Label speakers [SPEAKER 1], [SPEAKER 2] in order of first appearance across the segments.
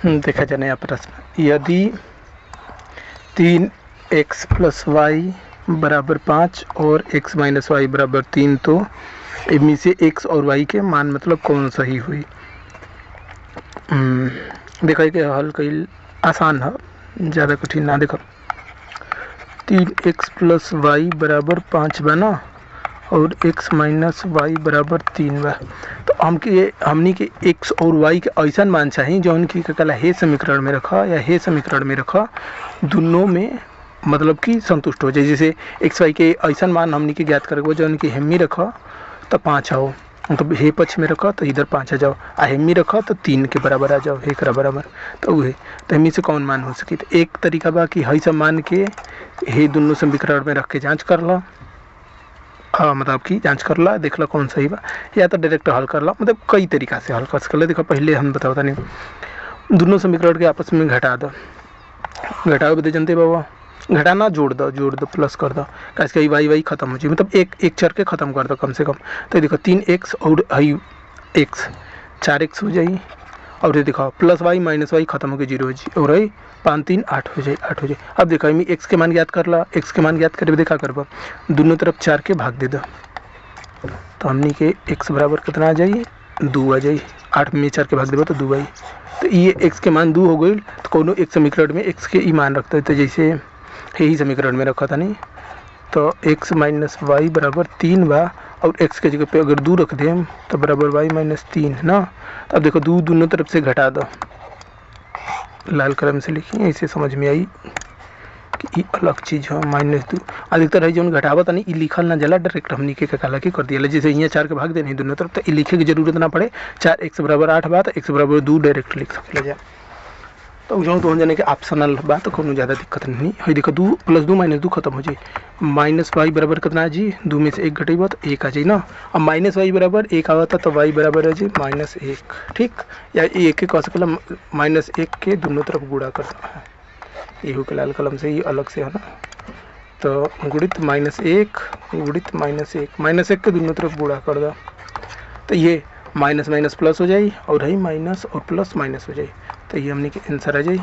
[SPEAKER 1] देखा जाए नया प्रश्न। यदि 3x + y बराबर 5 और x - y बराबर 3 तो इनमें से x और y के मान मतलब कौन सही हुई। देखा कि हल कईल आसान है, ज़्यादा कठिन ना। देखो 3x + y बराबर 5 बा ना, और x - y बराबर 3 बा। तो हमनी के x और y के ऐसा मान चाहिए जो उनकी कला हे समीकरण में रखा या हे समीकरण में रखा दोनों में मतलब कि संतुष्ट हो जाए। जैसे x y के ऐसा मान हमनी के ज्ञात करेगा जो उनकी हेमी रखा तो 5 आओ, तो हे पक्ष में रखा तो इधर 5 आ जाओ, आ हेमी रखा तो 3 के बराबर आ जाओ, हे के बराबर। तो वह तो हेमी से कौन मान हो सकी। तो एक तरीका बा कि हई सब मान के हे दोनों समीकरण में रख के जाँच कर ला। हाँ मतलब कि जांच कर ला, देख ला कौन सही बा, या तो डायरेक्ट हल कर ला। मतलब कई तरीका से हल कर सकले। देखो पहले हम बताओ नहीं, दोनों समीकरण के आपस में घटा दो, घटाओ बदे जनते बाबा, घटाना जोड़ दो प्लस कर दो, कैसे वाई खत्म हो जाए, मतलब एक चर के ख़त्म कर दो कम से कम। तो देखो 3x और हई x 4x हो जाए, और ये देखो +y - y खत्म होकर 0 हो जाए, और है 5 3 8 हो जाए, 8 हो जाए। अब देखो इनमें x के मान याद कर ला, x के मान याद करे देखा करबा दोनों तरफ 4 के भाग दे दो, तो हमने के x बराबर कितना आ जाए 2 आ जाए। 8 में 4 के भाग देबो तो 2 आई। तो ये x के मान 2 हो गई। तो कोनो एक समीकरण में x के ई मान रखते हैं, तो जैसे यही समीकरण में रखा था नहीं, तो x - y बराबर 3 बा, और x के जगह पे अगर 2 रख दें तो बराबर y - 3 ना। तो अब देखो 2 दोनों तरफ से घटा दो, लाल कलम से लिखिए, इसे समझ में आई कि ये अलग चीज़ है। -2 अधिकतर है जो घटावत नहीं, ये लिखल ना जला, डायरेक्ट हमनी के काला के कर दिया। जैसे यहाँ 4 के भाग देने दोनों तरफ, तो ये लिखे की जरूरत ना पड़े। 4x बराबर 8 बा तो x बराबर 2 डायरेक्ट लिख सकते जा। तो जो तो जाने के ऑप्शनल बा तो कोनो ज़्यादा दिक्कत नहीं है। देखो 2 + 2 - 2 खत्म हो जाए, -y बराबर कितना जी 2 में से 1 घटेगा तो 1 आ जाए ना। अब -y बराबर 1 आवता तो y बराबर है जी -1, ठीक। या एक के कह सकला -1 के दोनों तरफ गुणा कर दो, ये के लाल कलम से ही अलग से है ना। तो गुणित -1 गुणित -1 के दोनों तरफ गुणा कर दो, तो ये माइनस माइनस प्लस हो जाए, और है माइनस और प्लस माइनस हो जाए। तो ये हमने के आंसर आ जाए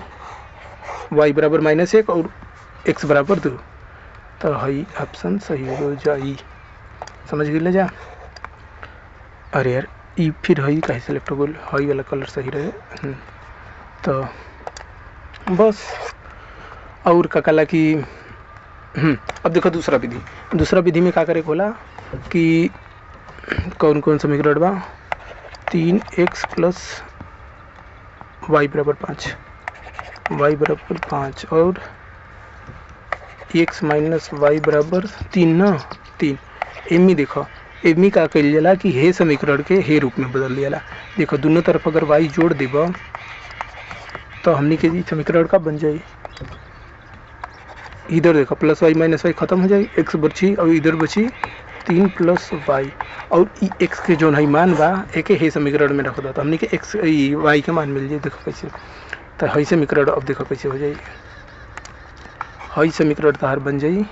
[SPEAKER 1] y बराबर -1 और x बराबर 2। तो हई ऑप्शन सही हो जाए। समझ गए जा। अरे यार ई फिर हई कहीं सेलेक्ट हो गई, हई वाला कलर सही रहे। तो बस और का कला की अब देखो दूसरा विधि में क्या करे बोला कि कौन कौन समीकरण बा। 3x + y बराबर 5, y बराबर 5 और x - y बराबर 3 ना 3। एमी देखो एमी का कल जाला कि हे समीकरण के हे रूप में बदल दिया। देखो दोनों तरफ अगर y जोड़ देबा तो हमने के समीकरण का बन जाए। इधर देखो +y - y खत्म हो जाए, x बची और इधर बची 3 + y, और x के जो है मान बा एक हे समीकरण में रख दो, तो हमने के x y के मान मिल जाए। देखो कैसे, तो हई समीकरण अब देखो कैसे हो जाए। हई समीकरण तार बन जाए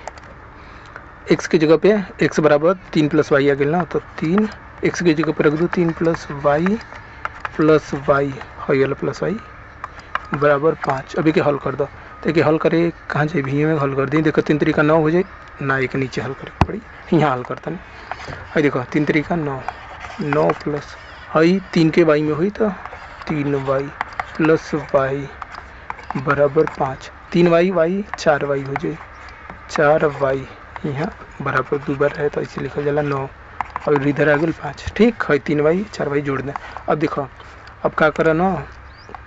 [SPEAKER 1] x की जगह पे x बराबर 3 + y आ गया ना, तो 3 x की जगह पे रख दो 3 + y हई वाला +y बराबर 5। अभी के हल कर दो, तो एक हल करे कहाँ जाए भी में हल कर दी। देखो 3 तरीका 9 हो जाए ना, एक नीचे हल करे पड़ी, यहाँ हल करता नहीं। हई देखो 3 तरीका 9 प्लस हई 3 के y में हुई तो 3y + y बराबर 5, 3y 4y हो जाए, 4y यहाँ बराबर 2 बार है तो इसे लिखा जाला 9, और इधर आ गया 5। ठीक है 3y 4y जोड़ दें। अब देखो अब क्या करा ना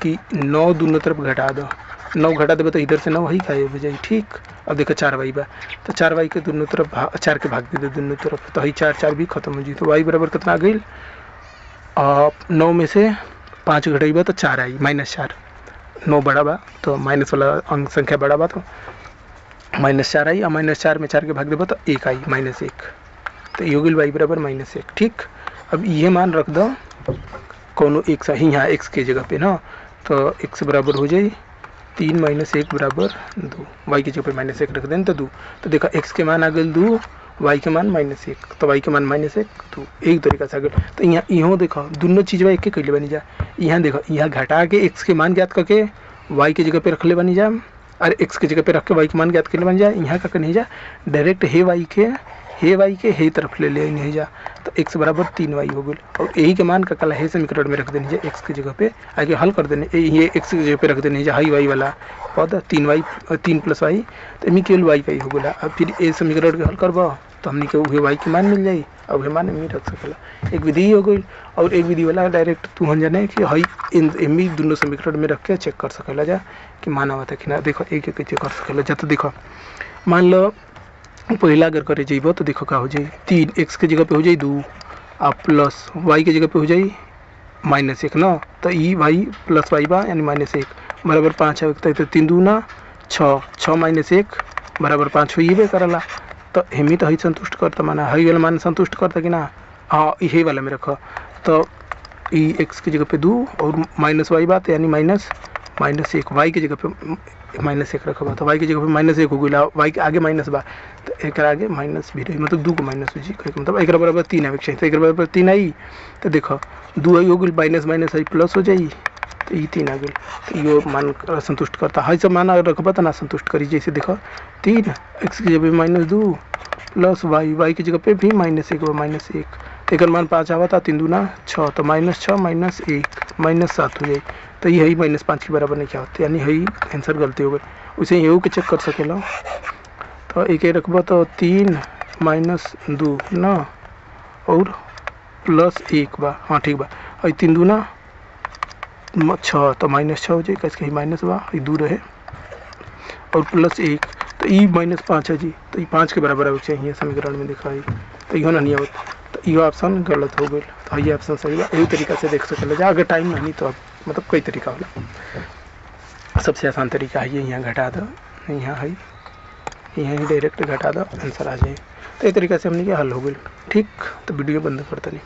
[SPEAKER 1] कि 9 दोनों तरफ घटा दो, 9 घटा देवे तो इधर से 9 वही गायब हो जाए। ठीक। अब देखो 4y बा, तो 4y के दोनों तरफ 4 के भाग दे दो दोनों तरफ, तो ही 4 भी खत्म हो जाए। तो y बराबर कितना आ गई 9 में से 5 घटेगा तो 4 आई -4, 9 बड़ा बा तो माइनस वाला अंक संख्या बड़ा बा तो -4 आई, और -4 में 4 के भाग देबा तो 1 आई -1, तो ये हो गई y बराबर -1। ठीक। अब ये मान रख दो कोनो एक सही यहाँ x के जगह पे ना, तो x बराबर हो जाए 3 - 1 बराबर 2, y की जगह पे -1 रख दें तो 2। तो देखा x के मान आ गए 2 वाई के मान -1 तो वाई के मान -1 तो एक तरीका से आगे। तो यहाँ इहो देखो दोनों चीज़ एक के कैले बनी जा। यहाँ देखो यहाँ घटा के एक्स के मान ज्ञात करके वाई के जगह पे रख ले बनी जा, और एक्स के जगह पे रख के वाई के मान ज्ञात कर ले बन जा। यहाँ का नहीं जा डायरेक्ट हे वाई के हे तरफ ले ले नहीं जा, तो x बराबर 3y हो गई। और यही के मान का कल है समीकरण में रख देनी है, x की जगह पे आगे हल कर देने, ये x की जगह पे रख देनी है हाई वाई वाला पद 3y 3 + y, तो इमी केवल वाई का ही हो गया। अब फिर ये समीकरण के हल करबा तो हमने के उहे वाई के मान मिल जाई, और वह मान इमी रख सकेला। एक विधि हो गई, और एक विधि वाला डायरेक्ट तू हम जाने कि हई इमी दोनों समीकरण में रख के चेक कर सकेला जा कि मान आवत है कि ना। देखो एक एक चेक कर सकेला जा। तो देखो मान लो पहला अगर करे जाइब तो देखो क्या हो जाए 3 x के जगह पे हो जाए 2 और प्लस y के जगह पे हो जाए -1 ना, तो ई y + y बा यानी -1 बराबर 5 है। तो 3 दूना 6 6 - 1 बराबर 5 हो ये करला। तो हेमी तो हई संतुष्ट करता माना हई वाला मान संतुष्ट करता कि ना। हाँ यही वाला में रखो, तो ई x की जगह पे 2 और -y बात यानी -1 y की जगह पे -1 रखा, तो y की जगह पे -1 हो गई, y के आगे माइनस बा तो एक आगे माइनस भी रही, मतलब 2 को माइनस हो जी, मतलब एक बराबर 3 आवे चाहिए। तो एक बराबर 3 आई, तो देखो 2 आई हो गई माइनस आई प्लस हो जाई, तो ये 3 आ गई। तो ये मान संतुष्ट करता है। सब मान अगर रखबा तो ना संतुष्ट करी। जैसे देखो 3 x की जगह पे -2 प्लस y की जगह पे भी -1 तो एक मान 5 आवा था, 3 दूना 6 तो -6 -1 -7 हो जाए। तो ये है -5 के बराबर नहीं क्या होता, यानी है आंसर गलती हो गई। उसे यू के चेक कर सकेला। तो एक रखबा तो 3 - 2 ना और +1 बा, हाँ ठीक बा। और 3 दूना 6 तो -6 हो जाए, कैसे माइनस बा 2 रहे और +1 तो ई -5 है जी, तो ये 5 के बराबर आवे चाहिए समीकरण में दिखा है। तो यो नहीं आवत, तो ये ऑप्शन गलत हो गई। तो ये ऑप्शन सही बा। यही तरीका से देख सकेला जा। अगर टाइम नहीं तो मतलब कई तरीका होला। सबसे आसान तरीका है यहाँ घटा दो, यहाँ है यहाँ डायरेक्ट घटा दो आंसर आ जाए। तो ये तरीका से हमने क्या हल हो गई। ठीक, तो वीडियो बंद करता नहीं।